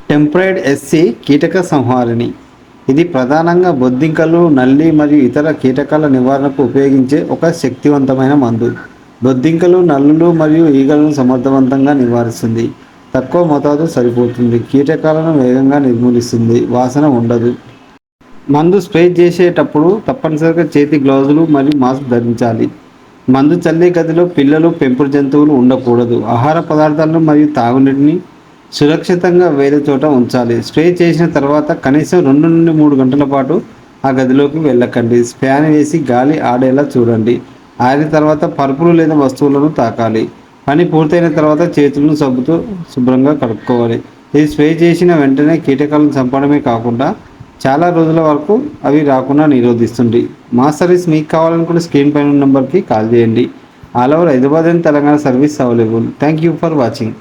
టెంప్రైడ్ SC కీటక సంహారిణి. ఇది ప్రధానంగా బొద్దింకలు, నల్లి మరియు ఇతర కీటకాల నివారణకు ఉపయోగించే ఒక శక్తివంతమైన మందు. బొద్దింకలు, నల్లులు మరియు ఈగలను సమర్థవంతంగా నివారిస్తుంది. తక్కువ మోతాదు సరిపోతుంది. కీటకాలను వేగంగా నిర్మూలిస్తుంది. వాసన ఉండదు. మందు స్ప్రే చేసేటప్పుడు తప్పనిసరిగా చేతి గ్లౌజులు మరియు మాస్క్ ధరించాలి. మందు చల్లే గదిలో పిల్లలు, పెంపుడు జంతువులు ఉండకూడదు. ఆహార పదార్థాలను మరియు తాగునీటిని సురక్షితంగా వేరే చోట ఉంచాలి. స్ప్రే చేసిన తర్వాత కనీసం 2 నుండి 3 గంటల పాటు ఆ గదిలోకి వెళ్ళకండి. ఫ్యాన్ వేసి గాలి ఆడేలా చూడండి. ఆరిన తర్వాత పరుపులు లేదా వస్తువులను తాకాలి. పని పూర్తయిన తర్వాత చేతులను సబ్బుతో శుభ్రంగా కడుక్కోవాలి. ఇది స్ప్రే చేసిన వెంటనే కీటకాలను చంపడమే కాకుండా చాలా రోజుల వరకు అవి రాకుండా నిరోధిస్తుంది. మా సర్వీస్ మీకు కావాలనుకుంటే స్క్రీన్ పైన నెంబర్కి కాల్ చేయండి. All over Hyderabad and Telangana service available. Thank you for watching.